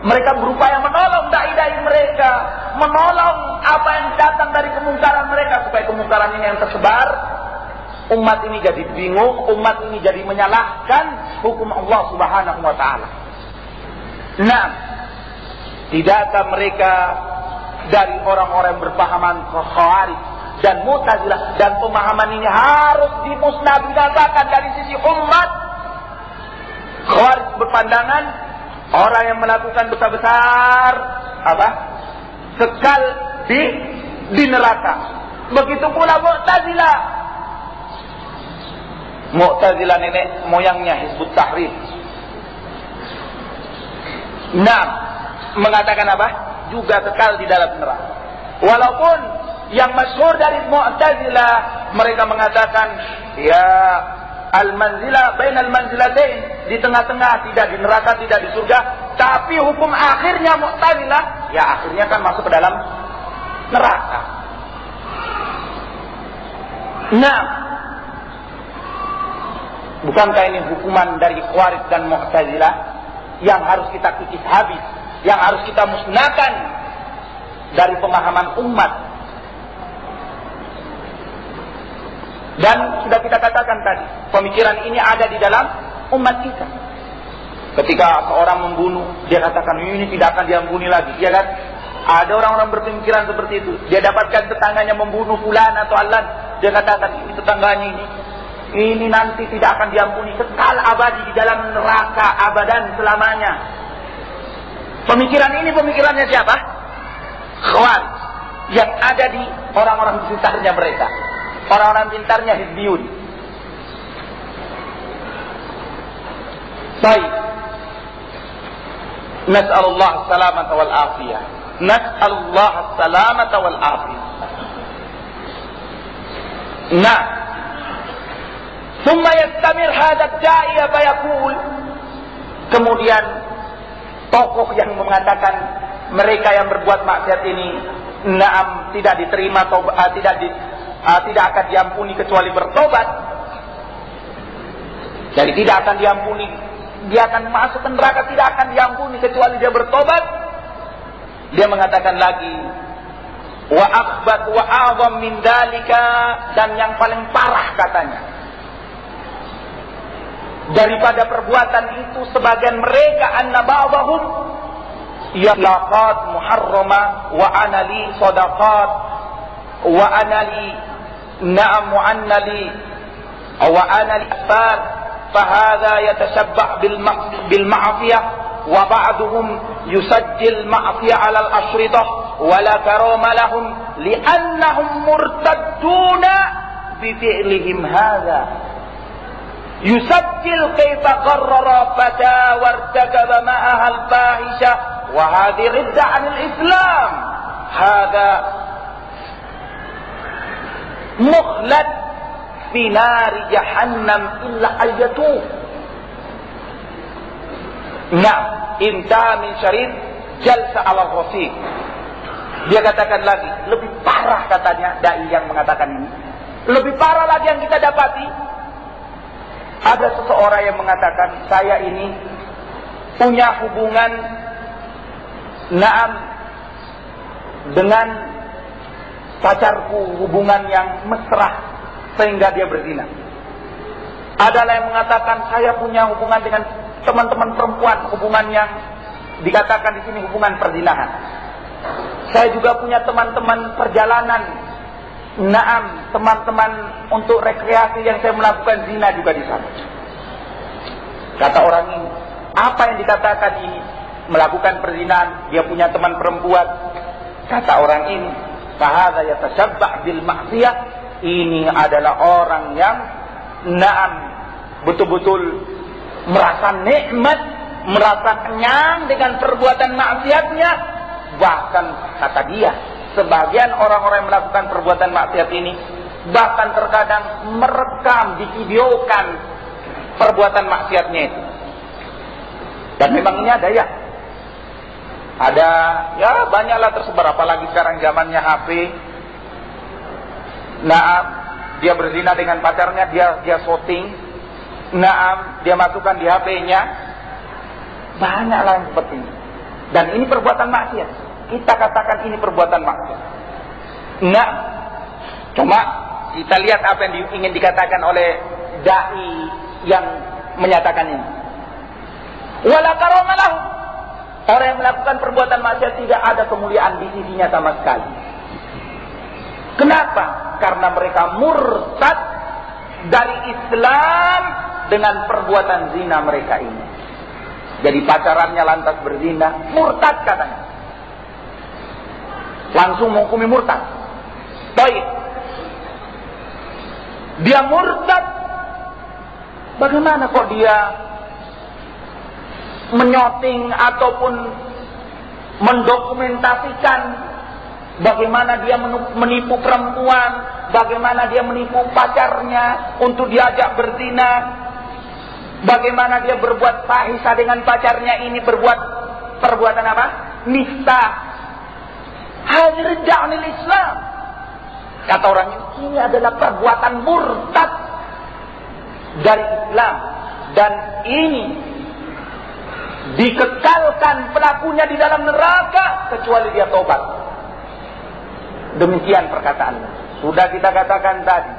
Mereka berupaya menolong dai-dai mereka, menolong apa yang datang dari kemungkaran mereka, supaya kemungkaran ini yang tersebar, umat ini jadi bingung, umat ini jadi menyalahkan hukum Allah Subhanahu wa ta'ala. Nah, tidakkah mereka dari orang-orang yang berpahaman Khawarij dan Mu'tazilah, dan pemahaman ini harus dimusnahbinasakan dari sisi umat. Khawarij berpandangan orang yang melakukan dosa-besar kekal di neraka. Begitu pula Mu'tazilah nenek moyangnya Hizbut Tahrir. Nah, mengatakan juga kekal di dalam neraka. Walaupun yang masyhur dari Mu'tazilah, mereka mengatakan ya al-manzilah bainal manzilatain, di tengah-tengah, tidak di neraka, tidak di surga. Tapi hukum akhirnya Mu'tazilah, ya akhirnya kan masuk ke dalam neraka. Nah, bukankah ini hukuman dari Khawarij dan Mu'tazilah yang harus kita kikis habis, yang harus kita musnahkan dari pemahaman umat? Dan sudah kita katakan tadi, pemikiran ini ada di dalam umat kita. Ketika seorang membunuh, dia katakan ini tidak akan diampuni lagi, ya kan? Ada orang-orang berpemikiran seperti itu. Dia dapatkan tetangganya membunuh fulan atau alan, dia katakan ini tetangganya ini nanti tidak akan diampuni, kekal abadi di dalam neraka abadan selamanya. Pemikiran ini pemikirannya siapa? Khawarij, yang ada di orang-orang pintarnya mereka, orang-orang pintarnya Hizbiyun. Baik, nas'alullah salamata wal afiyah, nas'alullah salamata wal afiyah. Nah, thumma yastamir hadha ad-da'iya fayaqul, kemudian tokoh yang mengatakan mereka yang berbuat maksiat ini na'am tidak diterima, tidak akan diampuni kecuali bertobat. Jadi tidak akan diampuni, dia akan masuk ke neraka, tidak akan diampuni kecuali dia bertobat. Dia mengatakan lagi, wa akhbat wa a'zam min dalika, dan yang paling parah katanya daripada perbuatan itu, sebagian mereka anna ba'dahum yaqat muharrama wa anali sadaqat wa anali na'am wa anali wa anali asfar, fahadha yatashabbah bil ma'siyah, wa ba'duhum yusajjil ma'siyah 'ala al-ashridah wa la karama lahum li'annahum murtadduna bi fi'lihim hadha. Yusajjil kaifa qarrara fata wartakaba ma'aha al-fahisha wa hadhihi ridda 'anil Islam. Hadha mukhlad fi nari jahannam illa ayatu. Nah, inta min syarid jalsa ala rafiq. Dia katakan lagi, lebih parah katanya dai yang mengatakan ini. Lebih parah lagi yang kita dapati. Ada seseorang yang mengatakan, saya ini punya hubungan na'am dengan pacarku, hubungan yang mesra sehingga dia berzina. Adalah yang mengatakan, saya punya hubungan dengan teman-teman perempuan, hubungan yang dikatakan di sini hubungan perzinahan. Saya juga punya teman-teman perjalanan, naam, teman-teman untuk rekreasi yang saya melakukan zina juga di sana. Kata orang ini, apa yang dikatakan ini? Melakukan perzinahan, dia punya teman perempuan. Kata orang ini, fahadha yatashabbah bil ma'siyah, ini adalah orang yang naam, betul-betul merasa nikmat, merasa kenyang dengan perbuatan maksiatnya. Bahkan kata dia, sebagian orang-orang yang melakukan perbuatan maksiat ini bahkan terkadang merekam, divideokan perbuatan maksiatnya itu. Dan memang ini ada ya. Ada ya banyaklah tersebar, apalagi sekarang zamannya HP. Nah, dia berzina dengan pacarnya, dia shooting. Nah, dia masukkan di HP-nya. Banyaklah yang seperti ini. Dan ini perbuatan maksiat. Kita katakan ini perbuatan maksiat. Enggak. Cuma kita lihat apa yang ingin dikatakan oleh dai yang menyatakan ini. Wala karama lahu. Orang yang melakukan perbuatan maksiat tidak ada kemuliaan di sisinya sama sekali. Kenapa? Karena mereka murtad dari Islam dengan perbuatan zina mereka ini. Jadi pacarannya lantas berzina, murtad katanya. Langsung menghukumi murtad. Baik. Dia murtad. Bagaimana kok dia menyoting ataupun mendokumentasikan bagaimana dia menipu perempuan, bagaimana dia menipu pacarnya untuk diajak berzina, bagaimana dia berbuat fahisah dengan pacarnya ini, berbuat perbuatan apa? Nista. Hadir ja'nil Islam. Kata orang ini adalah perbuatan murtad dari Islam, dan ini dikekalkan pelakunya di dalam neraka kecuali dia tobat. Demikian perkataannya. Sudah kita katakan tadi,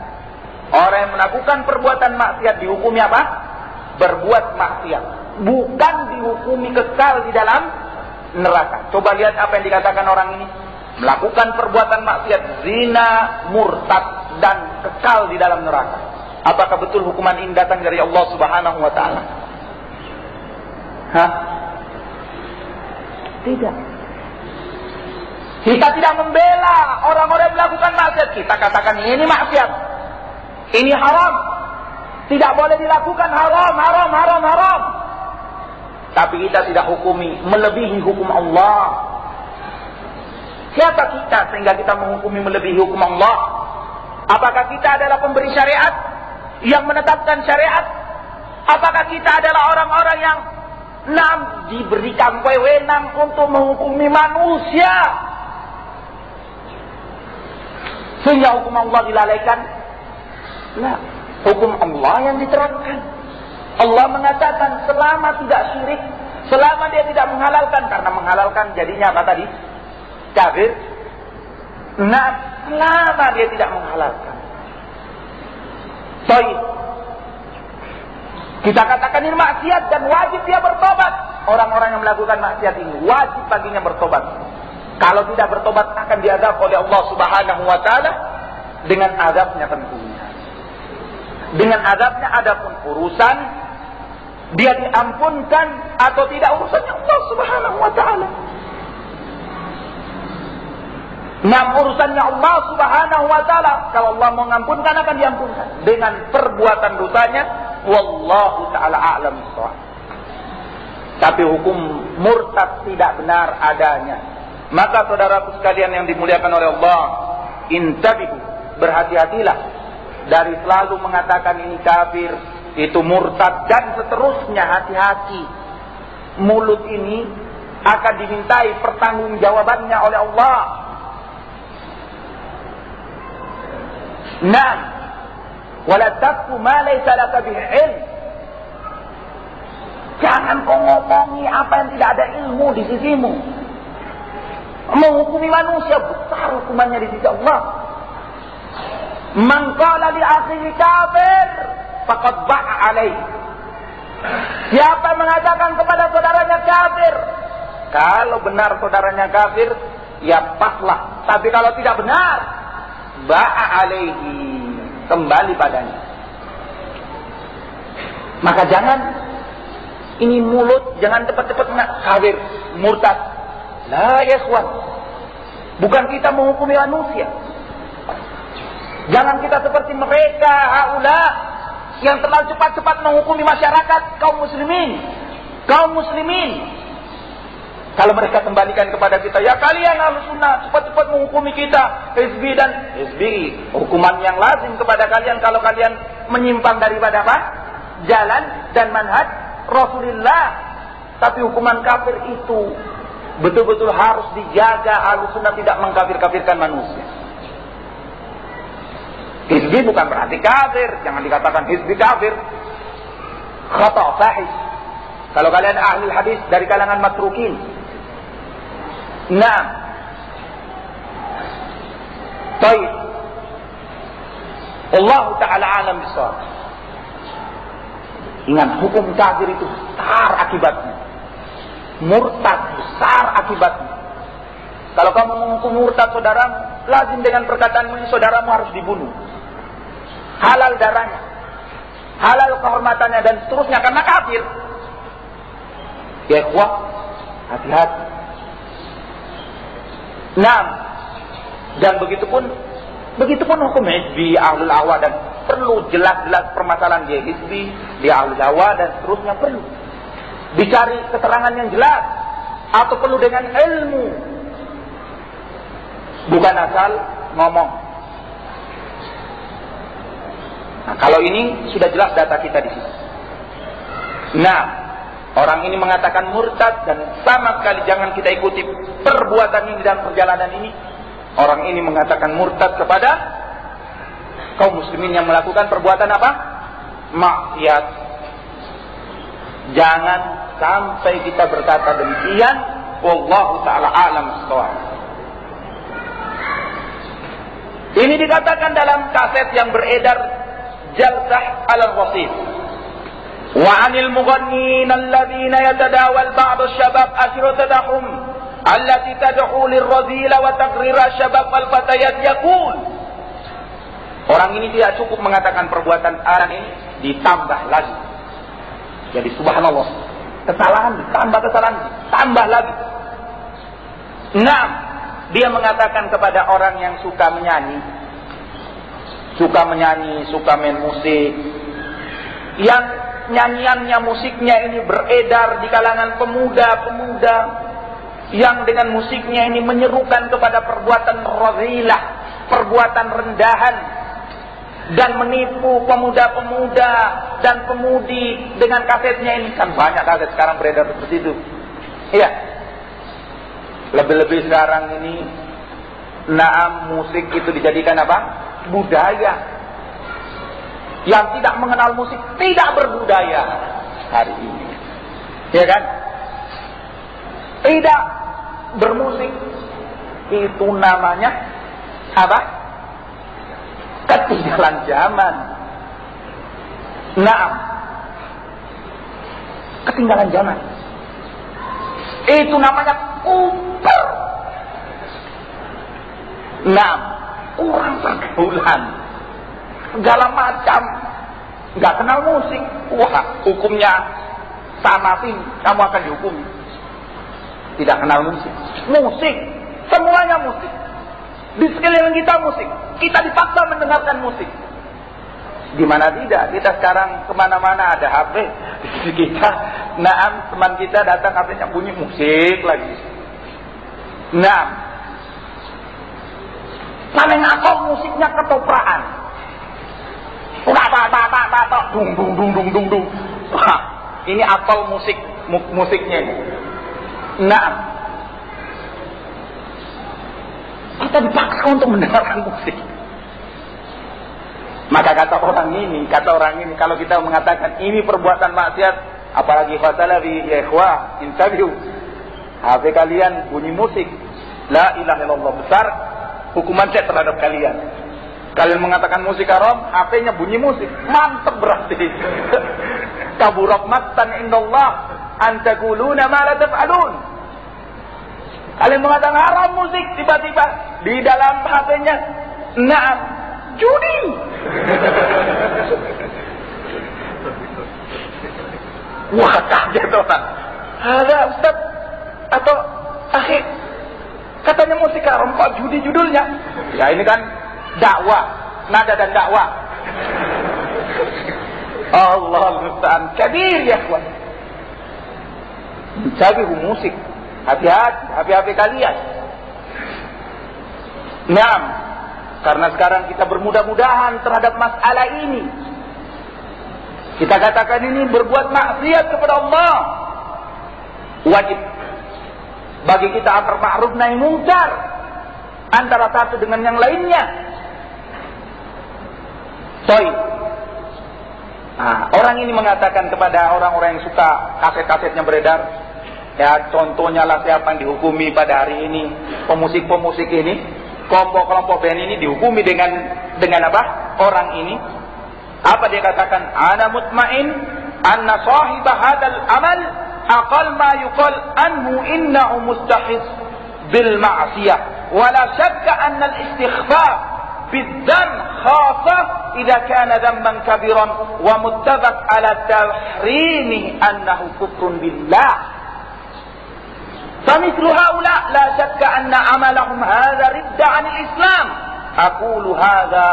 orang yang melakukan perbuatan maksiat dihukumi apa? Berbuat maksiat, bukan dihukumi kekal di dalam neraka. Coba lihat apa yang dikatakan orang ini. Melakukan perbuatan maksiat, zina, murtad, dan kekal di dalam neraka. Apakah betul hukuman ini datang dari Allah Subhanahu wa ta'ala? Hah? Tidak. Kita tidak membela orang-orang yang melakukan maksiat. Kita katakan ini maksiat, ini haram, tidak boleh dilakukan, haram. Tapi kita tidak hukumi melebihi hukum Allah. Siapa kita sehingga kita menghukumi melebihi hukum Allah? Apakah kita adalah pemberi syariat yang menetapkan syariat? Apakah kita adalah orang-orang yang diberikan wewenang untuk menghukumi manusia sehingga hukum Allah dilalaikan? Nah, hukum Allah yang diterapkan. Allah mengatakan selama tidak syirik, selama dia tidak menghalalkan, karena menghalalkan jadinya apa tadi? Kafir. Nah, selama dia tidak menghalalkan. Baik. Kita katakan ini maksiat dan wajib dia bertobat. Orang-orang yang melakukan maksiat ini wajib baginya bertobat. Kalau tidak bertobat akan diazab oleh Allah Subhanahu wa ta'ala dengan azabnya tentunya. Dengan azabnya adapun urusan dia diampunkan atau tidak urusannya Allah Subhanahu wa ta'ala. Urusannya Allah Subhanahu wa ta'ala. Kalau Allah mengampunkan akan diampunkan dengan perbuatan dosanya. Wallahu ta'ala a'lam bissawab. Tapi hukum murtad tidak benar adanya. Maka saudaraku sekalian yang dimuliakan oleh Allah, intabihu, berhati-hatilah dari selalu mengatakan ini kafir, itu murtad, dan seterusnya. Hati-hati. Mulut ini akan dimintai pertanggungjawabannya oleh Allah. Naam, wala taqfu ma laysa laka bihi ilm. Jangan kau ngomongi apa yang tidak ada ilmu di sisimu. Menghukumi manusia besar hukumannya di sisi Allah. Man qala li akhihi kafir faqad ba'a alaihi. Siapa yang mengatakan kepada saudaranya kafir, kalau benar saudaranya kafir, ya paslah. Tapi kalau tidak benar, ba'a alaihi, kembali padanya. Maka jangan ini mulut, jangan cepat-cepat kafir, murtad. La ya ikhwan, bukan kita menghukumi manusia. Jangan kita seperti mereka haula yang terlalu cepat-cepat menghukumi masyarakat kaum muslimin. Kalau mereka kembalikan kepada kita, ya kalian Ahlus Sunnah cepat-cepat menghukumi kita, hizbi dan hizbi. Hukuman yang lazim kepada kalian kalau kalian menyimpang daripada apa? Jalan dan manhaj Rasulullah. Tapi hukuman kafir itu betul-betul harus dijaga. Ahlus Sunnah tidak mengkafir-kafirkan manusia. Hizbi bukan berarti kafir. Jangan dikatakan hizbi kafir. Khata' fahish. Kalau kalian ahli hadis dari kalangan matrukin, Nah, baik. Allah Ta'ala alam bisawab. Ingat, hukum kafir itu besar akibatnya. Murtad besar akibatnya. Kalau kamu menghukum murtad saudaramu, lazim dengan perkataanmu ini saudaramu harus dibunuh. Halal darahnya, halal kehormatannya dan seterusnya karena kafir. Ya ikhwah, hati-hati. Nah, dan begitupun hukum hizbi, ahlul hawa, dan perlu jelas-jelas permasalahan dia hizbi, dia ahlul hawa dan seterusnya perlu dicari keterangan yang jelas atau perlu dengan ilmu, bukan asal ngomong. Nah, kalau ini sudah jelas data kita di sini. Nah, orang ini mengatakan murtad dan sama sekali jangan kita ikuti perbuatan ini dan perjalanan ini. Orang ini mengatakan murtad kepada kaum muslimin yang melakukan perbuatan apa? Maksiat. Jangan sampai kita berkata demikian. Wallahu ta'ala a'lam bissawab. Ini dikatakan dalam kaset yang beredar, Jalsah al-Wasit. Wa 'anil mughannin alladziina yatadawal ba'd asy-syabab ashratatahum allati tad'u lirradhila wa taqrira syabab al-fatayat yaqul. Orang ini tidak cukup mengatakan perbuatan aran ini, ditambah lagi. Jadi subhanallah, kesalahan ditambah kesalahan, tambah lagi. Nah, dia mengatakan kepada orang yang suka menyanyi, suka main musik, yang nyanyiannya, musiknya ini beredar di kalangan pemuda-pemuda, yang dengan musiknya ini menyerukan kepada perbuatan radhilah, perbuatan rendahan, dan menipu pemuda-pemuda dan pemudi dengan kasetnya ini. Kan banyak kaset sekarang beredar seperti itu. Iya. Lebih-lebih sekarang ini, naam, musik itu dijadikan apa? Budaya. Yang tidak mengenal musik tidak berbudaya hari ini. Ya kan? Tidak bermusik itu namanya apa? Ketinggalan zaman. Naam, ketinggalan zaman. Itu namanya kuper. Naam, kurang pergaulan, segala macam, nggak kenal musik. Wah, hukumnya sama sih, kamu akan dihukum. Tidak kenal musik, semuanya musik. Di sekeliling kita musik, kita dipaksa mendengarkan musik. Di mana tidak, kita sekarang kemana-mana ada HP di kita. Naam, teman kita datang HP-nya bunyi musik lagi. Nah, paling apa musiknya ketopraan. Dung. Wah, ini apal musiknya ini. Nah, kita dipaksa untuk mendengarkan musik. Maka kata orang ini, kalau kita mengatakan ini perbuatan maksiat, apalagi fasalafi ya ikhwah, interview, HP kalian bunyi musik, la ilaha illallah, besar hukuman saya terhadap kalian. Kalian mengatakan musik haram, HP-nya bunyi musik, mantap berarti. Kaburat maqtan indallah an taquluna ma la taf'alun. Kalian mengatakan haram musik, tiba-tiba di dalam HP-nya, na'am, judi. Wah, kaget orang. Ada Ustaz atau akhir katanya musik haram, kok judi judulnya? Ya ini kan dakwah, nada dan dakwah. Allah musta'an, kabir ya kawan. Mencari musik, hati-hati kalian. Naam, karena sekarang kita bermudah-mudahan terhadap masalah ini. Kita katakan ini berbuat maksiat kepada Allah. Wajib bagi kita amar ma'ruf nahi munkar antara satu dengan yang lainnya. Baik. Nah, orang ini mengatakan kepada orang-orang yang suka kaset-kasetnya beredar, Ya contohnya lah siapa yang dihukumi pada hari ini, pemusik-pemusik ini, kelompok-kelompok band ini dihukumi dengan apa? Orang ini. Apa dia katakan? Ana mutmain anna sahiba hadzal amal aqal ma yuqal anhu innahu mustahiz bil ma'siyah wa la shakka anna al istighfar bidzan khassa idza kana dhanban kabiran wa muttafaq ala tahrimihi annahu kufrun billah. فمثل هؤلاء لا شك أن عملهم هذا ردة عن الإسلام أقول هذا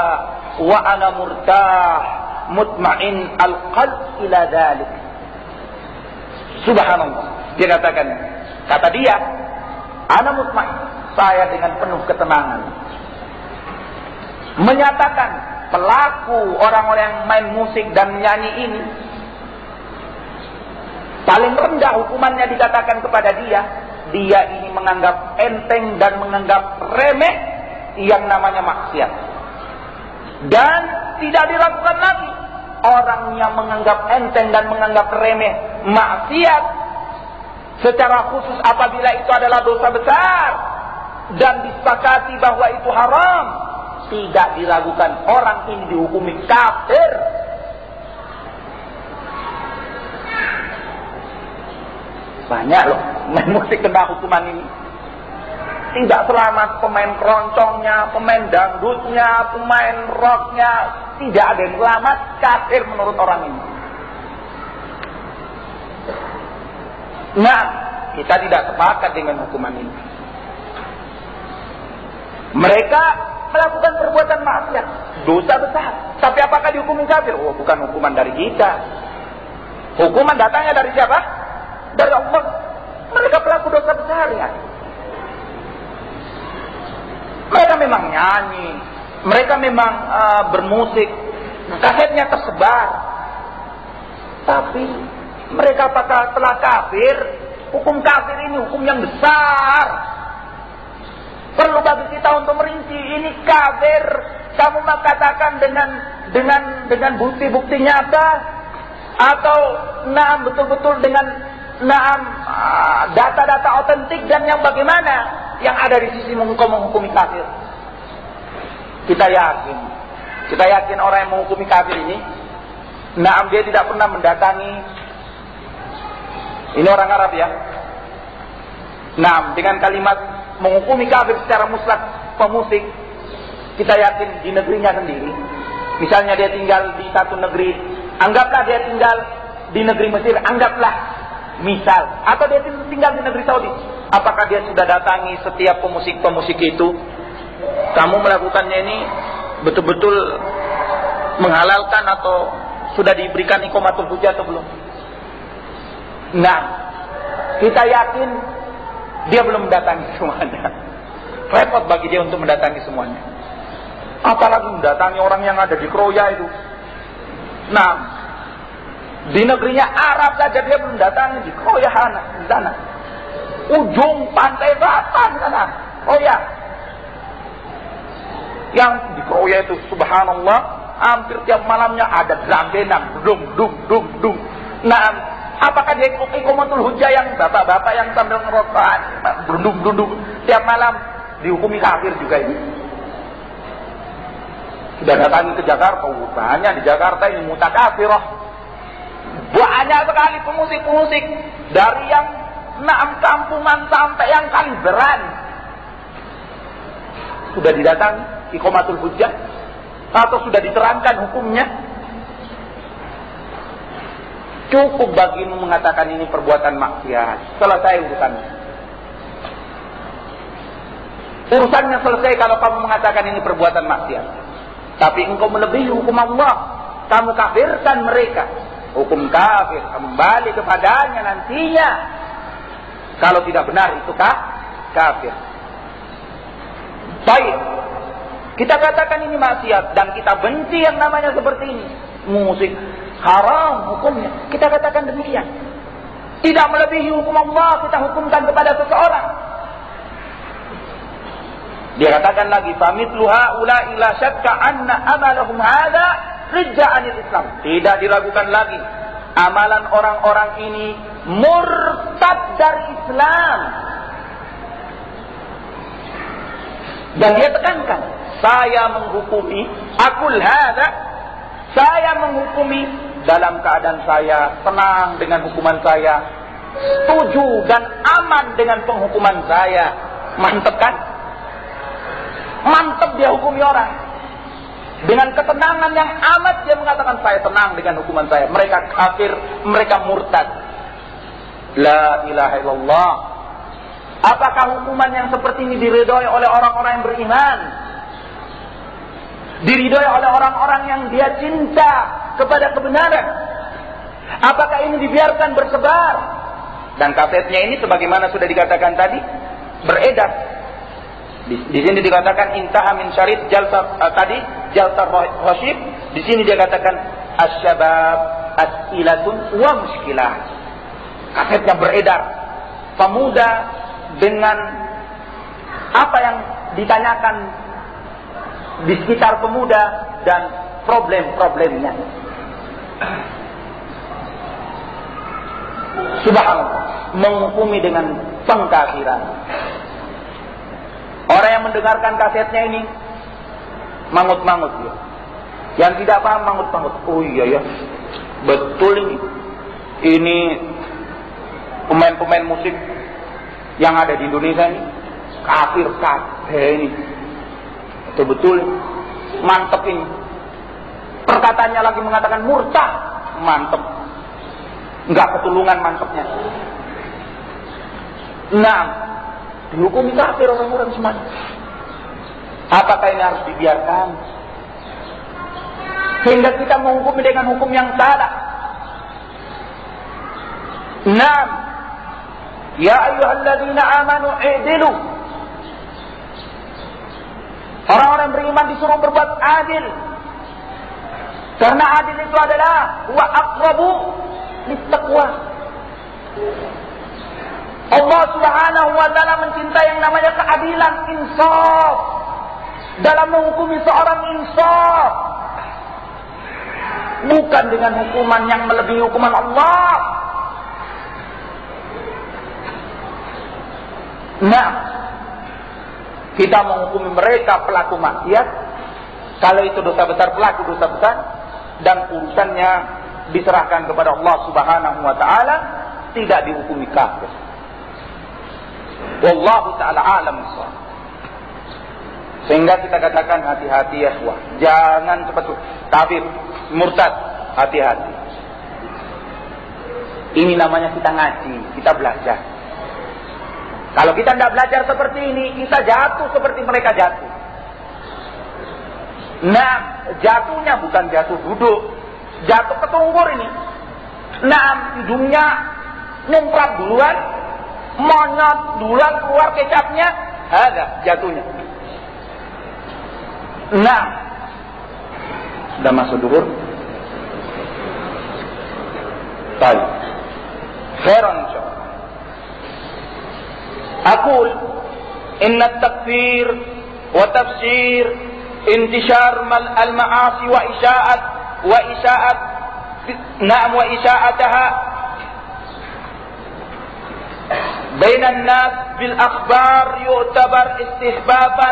وأنا مرتاح مطمئن القلب إلى ذلك. Subhanallah, dia katakan, kata dia, ana mutmain, saya dengan penuh ketenangan menyatakan pelaku orang-orang yang main musik dan nyanyi ini paling rendah hukumannya dikatakan kepada dia ini menganggap enteng dan menganggap remeh yang namanya maksiat. Dan tidak diragukan lagi orang yang menganggap enteng dan menganggap remeh maksiat secara khusus apabila itu adalah dosa besar dan disepakati bahwa itu haram, tidak diragukan orang ini dihukumi kafir. Banyak loh main musik kena hukuman ini. Tidak selamat pemain keroncongnya, pemain dangdutnya, pemain rocknya, tidak ada yang selamat, kafir menurut orang ini. Nah, kita tidak sepakat dengan hukuman ini. Mereka melakukan perbuatan maksiat, dosa besar. Tapi apakah dihukumi kafir? Oh, bukan hukuman dari kita. Hukuman datangnya dari siapa? Dari Allah. Mereka pelaku dosa besar ya. Mereka memang nyanyi, mereka memang bermusik, kasetnya tersebar. Tapi mereka apakah telah kafir? Hukum kafir ini hukum yang besar. Perlu bagi kita untuk merinci ini kafir. Kamu katakan dengan bukti-bukti nyata atau betul-betul dengan data-data otentik dan yang bagaimana yang ada di sisi menghukumi kafir. Kita yakin orang yang menghukumi kafir ini, dia tidak pernah mendatangi, ini orang Arab ya. Dengan kalimat menghukumi kafir secara mutlak pemusik, kita yakin di negerinya sendiri. Misalnya dia tinggal di satu negeri, anggaplah dia tinggal di negeri Mesir, anggaplah misal, atau dia tinggal di negeri Saudi. Apakah dia sudah datangi setiap pemusik-pemusik itu? Kamu melakukannya ini betul-betul menghalalkan atau sudah diberikan iqamatul hujjah atau belum? Kita yakin dia belum mendatangi semuanya. Repot bagi dia untuk mendatangi semuanya. Apalagi mendatangi orang yang ada di Kroya itu. Di negerinya Arab saja dia belum datangi, di Kroya di sana. Ujung pantai selatan sana, Kroya. Yang di Kroya itu subhanallah, hampir tiap malamnya ada drum benang, dung. Apakah dia iqamatul hujjah yang bapak-bapak yang sambil ngerokok, dung tiap malam dihukumi kafir juga ini? Sudah datangi ke Jakarta, banyak di Jakarta ini mutakafirah. Banyak sekali pemusik-pemusik dari yang kampungan sampai yang Kaliberan. Sudah didatangi iqamatul hujjah atau sudah diterangkan hukumnya? Cukup bagimu mengatakan ini perbuatan maksiat. Selesai urusannya. Urusannya selesai kalau kamu mengatakan ini perbuatan maksiat. Tapi engkau melebihi hukum Allah, kamu kafirkan mereka. Hukum kafir kembali kepadanya nantinya. Kalau tidak benar itu kafir. Baik, kita katakan ini maksiat dan kita benci yang namanya seperti ini. Musik haram hukumnya. Kita katakan demikian. Tidak melebihi hukum Allah kita hukumkan kepada seseorang. Dia katakan lagi, famithlu haula'i la syakka anna amalahum hadza rijja anil Islam. Tidak diragukan lagi amalan orang-orang ini murtad dari Islam. Dan dia tekankan, saya menghukumi, akul hadza, saya menghukumi dalam keadaan saya tenang dengan hukuman saya, setuju dan aman dengan penghukuman saya. Mantep kan? Mantep dia hukumi orang. Dengan ketenangan yang amat dia mengatakan, saya tenang dengan hukuman saya. Mereka kafir, mereka murtad. La ilaha illallah. Apakah hukuman yang seperti ini diridhoi oleh orang-orang yang beriman? Diridhoi oleh orang-orang yang dia cinta kepada kebenaran? Apakah ini dibiarkan bersebar? Dan kasetnya ini sebagaimana sudah dikatakan tadi, beredar. Di sini dikatakan intaha min syarid jalsah tadi jalsah rasyid. Di sini dia katakan asyabab as'ilatun wa muskilah. Kasetnya beredar. Pemuda dengan apa yang ditanyakan di sekitar pemuda dan problem-problemnya. Subhanallah, menghukumi dengan pengkafiran. Orang yang mendengarkan kasetnya ini mangut-mangut dia. Yang tidak paham mangut-mangut. Oh iya ya, betul ini. Ini pemain-pemain musik yang ada di Indonesia ini kafir ini. Betul-betul mantep ini. Perkataannya lagi mengatakan murtad, mantep. Enggak ketulungan mantepnya. Nah, dihukumi kafir orang-orang semuanya. Apakah ini harus dibiarkan? Sehingga kita menghukumi dengan hukum yang salah. Nah, ya ayyuhalladzina amanu i'dilu. Orang-orang beriman disuruh berbuat adil. Karena adil itu adalah wa aqrabu littaqwa. Allah Subhanahu wa taala mencintai yang namanya keadilan, insaf. Dalam menghukumi seorang insaf. Bukan dengan hukuman yang melebihi hukuman Allah. Nah, kita menghukumi mereka pelaku maksiat. Kalau itu dosa besar, pelaku dosa besar, dan urusannya diserahkan kepada Allah Subhanahu wa taala, tidak dihukumi kafir. Wallahu ta'ala alam bissawab. Sehingga kita katakan hati-hati ya ikhwah. Jangan cepat kafir, murtad, hati-hati. Ini namanya kita ngaji, kita belajar. Kalau kita tidak belajar seperti ini, kita jatuh seperti mereka jatuh. Nah, jatuhnya bukan jatuh duduk, jatuh ketunggur ini. Nah, hidungnya nyemprot duluan, monyot duluan keluar kecapnya, ada jatuhnya. Nah, sudah masuk duhur. Baik. Khairan insyaallah. Aqul inna at-takfir wa tafsir intishar al-ma'asi wa isya'ataha بين الناس بالأخبار يعتبر استحبابا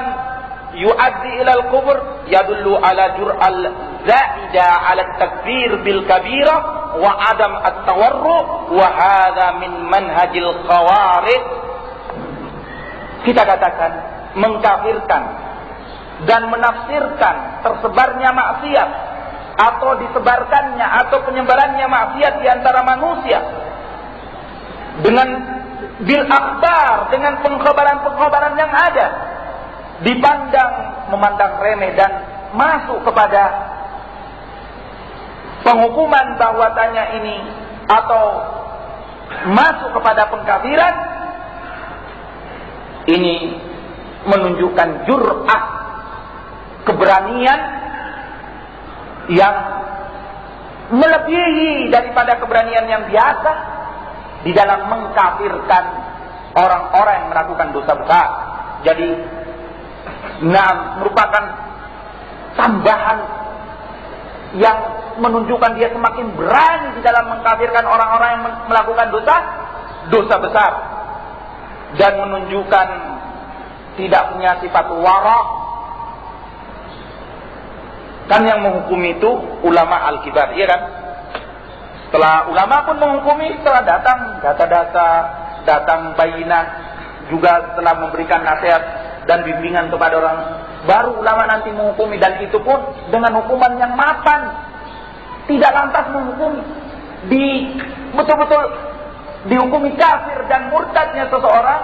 يؤدي إلى الكفر يدل على جرأة الزائدة على التكفير بالكبيرة وعدم التورع وهذا من منهج الخوارج. Kita katakan mengkafirkan dan menafsirkan tersebarnya maksiat atau disebarkannya atau penyebarannya maksiat di antara manusia dengan bil akhbar, dengan pengkhabaran-pengkhabaran yang ada, memandang remeh dan masuk kepada penghukuman bahwasanya ini atau masuk kepada pengkafiran. Ini menunjukkan jur'ah, keberanian yang melebihi daripada keberanian yang biasa di dalam mengkafirkan orang-orang yang melakukan dosa besar. Jadi, merupakan tambahan yang menunjukkan dia semakin berani di dalam mengkafirkan orang-orang yang melakukan dosa besar, dan menunjukkan tidak punya sifat wara. Kan yang menghukumi itu ulama al-kibar, iya kan? Setelah ulama pun menghukumi, setelah datang data-data, datang bayinah, juga setelah memberikan nasihat dan bimbingan kepada orang, baru ulama nanti menghukumi, dan itu pun dengan hukuman yang mapan. Tidak lantas menghukumi, betul-betul dihukumi kafir dan murtadnya seseorang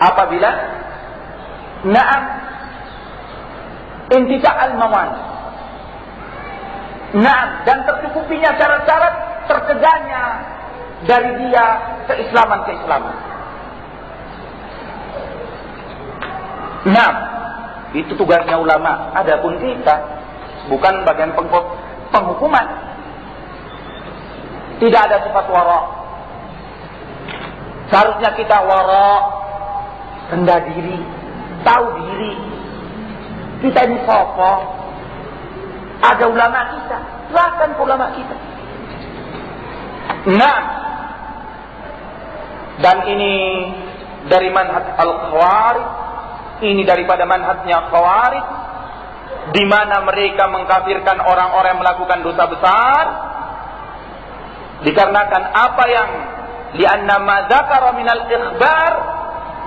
apabila intika al-mawan, dan tercukupinya syarat-syarat tercegahnya dari dia keislaman. Itu tugasnya ulama. Adapun kita bukan bagian penghukuman. Tidak ada sifat wara. Seharusnya kita wara, rendah diri, tahu diri. Kita ini kokoh. Ada ulama kita, silahkan ke ulama kita. Dan ini dari manhaj al-Khawarij, ini daripada manhajnya Khawarij, di mana mereka mengkafirkan orang-orang yang melakukan dosa besar dikarenakan apa yang li'anna ma dzakara minal ikhbar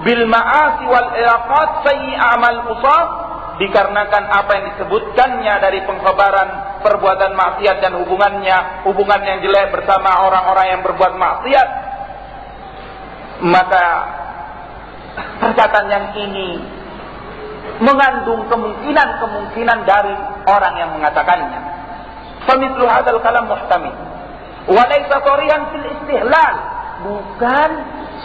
bil ma'asi wal iraqat sayyi amal qusas, dikarenakan apa yang disebutkannya dari pengkhabaran perbuatan maksiat dan hubungan yang jelek bersama orang-orang yang berbuat maksiat, maka perkataan yang ini mengandung kemungkinan dari orang yang mengatakannya. Famithlu hadzal kalam muhtamil wa laysa sharihan fil istihlal, bukan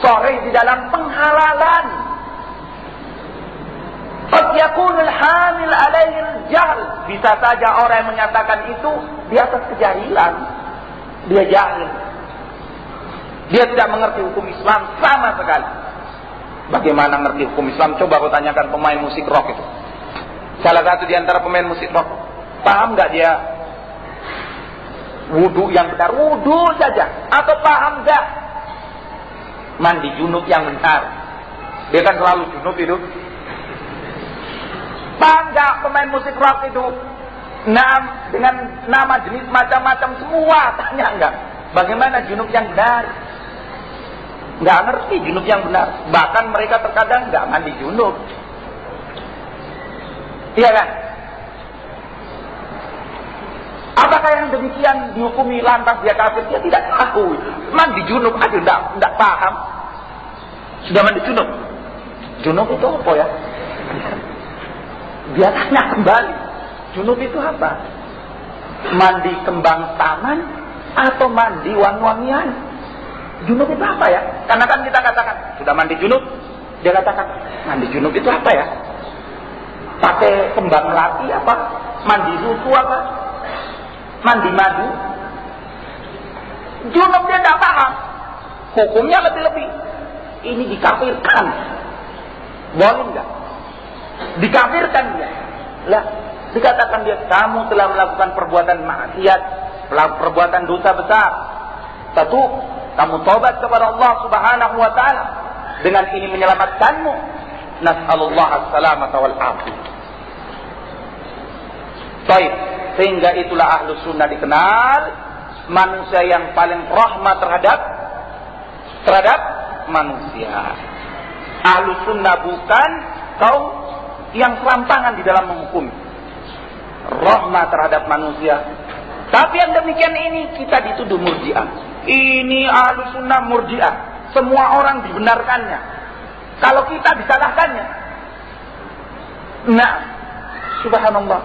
sharih di dalam penghalalan. Qad yakunul hamil alaihi al-jahl, bisa saja orang yang menyatakan itu di atas kejahilan. Dia jahil, dia tidak mengerti hukum Islam sama sekali. Bagaimana ngerti hukum Islam? Coba kau tanyakan pemain musik rock itu. Salah satu di antara pemain musik rock, paham nggak dia wudu yang benar? Wudu saja. Atau paham nggak mandi junub yang benar? Dia kan selalu junub itu. Paham nggak pemain musik rock itu? Dengan nama jenis macam-macam semua, tanya nggak? Bagaimana junub yang benar? Nggak ngerti junub yang benar. Bahkan mereka terkadang nggak mandi junub. Iya kan? Apakah yang demikian dihukumi lantas dia kafir? Dia tidak tahu. Mandi junub aja nggak paham. Sudah mandi junub. Junub itu apa ya? Dia tanya kembali. Junub itu apa? Mandi kembang taman atau mandi wangi-wangian? Junub itu apa ya? Karena kan kita katakan, sudah mandi junub. Dia katakan, mandi junub itu apa ya? Pakai kembang melati apa? Mandi susu apa? Mandi madu? Junub dia tidak paham. Hukumnya lebih-lebih. Ini dikafirkan. Boleh enggak? Dikafirkan dia. Lah, dikatakan dia, kamu telah melakukan perbuatan maksiat, perbuatan dosa besar. Satu, kamu tobat kepada Allah Subhanahu wa taala, dengan ini menyelamatkanmu. Nas'alullah as-salamata wal afiyah. Baik, sehingga itulah Ahlus Sunnah dikenal manusia yang paling rahmat terhadap manusia. Ahlus Sunnah bukan kaum yang serampangan di dalam menghukum. Rahmat terhadap manusia. Tapi yang demikian ini kita dituduh murji'ah. Ini Ahlus Sunnah murji'ah. Semua orang dibenarkannya. Kalau kita disalahkannya. Nah, subhanallah.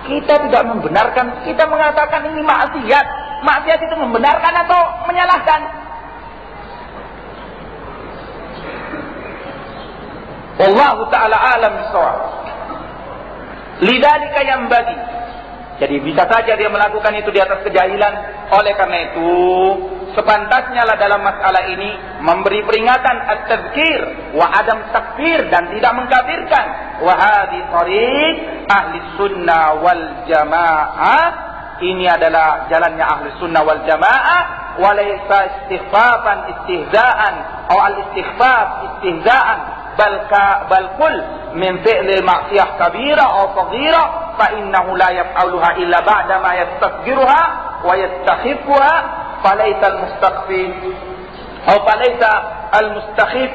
Kita tidak membenarkan, kita mengatakan ini maksiat. Maksiat itu membenarkan atau menyalahkan? Wallahu ta'ala alam bisawab. Lidzalika yanbaghi. Jadi bisa saja dia melakukan itu di atas kejahilan. Oleh karena itu, sepantasnya lah dalam masalah ini memberi peringatan at-tadzkir wa adam takfir dan tidak mengkafirkan. Wa hadhi thariq ahli sunnah wal jamaah. Ini adalah jalannya ahli sunnah wal jamaah. Wa laysa istighfafan istihza'an atau al-istighfaf istihza'an bal kul min fi'li ma'siyah kabira atau saghira fa innahu la yaf'aluha illa ba'da ma yastakbiruha wa yastakhifuha falaysa al-mustakhfi atau falaysa al-mustakhif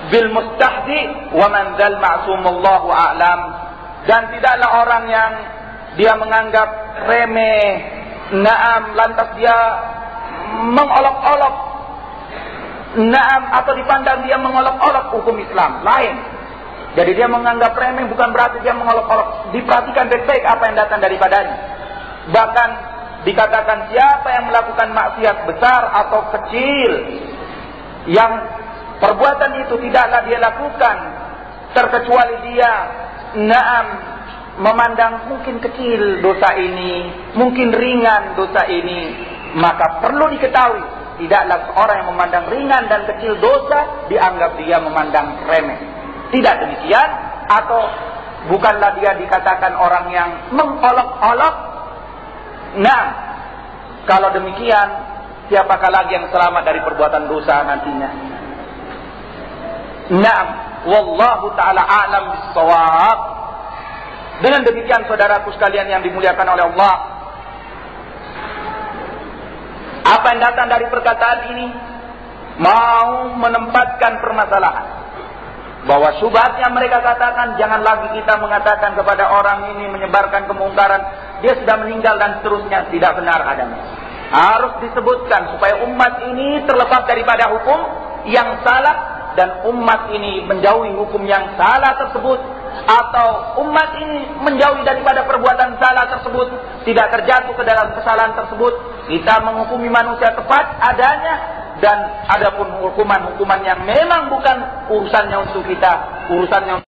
bil mustahzi wa man dzal ma'sumullahu a'lam. Dan tidaklah orang yang dia menganggap remeh, naam, lantas dia mengolok-olok, naam, atau dipandang dia mengolok-olok hukum Islam lain. Jadi dia menganggap remeh bukan berarti dia mengolok-olok. Diperhatikan baik-baik apa yang datang daripadanya. Bahkan dikatakan siapa yang melakukan maksiat besar atau kecil, yang perbuatan itu tidaklah dia lakukan terkecuali dia naam memandang mungkin kecil dosa ini, mungkin ringan dosa ini, maka perlu diketahui tidaklah seorang yang memandang ringan dan kecil dosa dianggap dia memandang remeh. Tidak demikian, atau bukanlah dia dikatakan orang yang mengolok-olok. Nah, kalau demikian, siapakah lagi yang selamat dari perbuatan dosa nantinya? Naam, wallahu ta'ala a'lam bis-shawab. Dengan demikian saudaraku sekalian yang dimuliakan oleh Allah, apa yang datang dari perkataan ini mau menempatkan permasalahan bahwa syubhatnya mereka katakan jangan lagi kita mengatakan kepada orang ini menyebarkan kemungkaran, dia sudah meninggal dan seterusnya. Tidak benar adanya. Harus disebutkan supaya umat ini terlepas daripada hukum yang salah dan umat ini menjauhi hukum yang salah tersebut, atau umat ini menjauhi daripada perbuatan salah tersebut, tidak terjatuh ke dalam kesalahan tersebut. Kita menghukumi manusia tepat adanya, dan adapun hukuman-hukuman yang memang bukan urusannya untuk kita, urusannya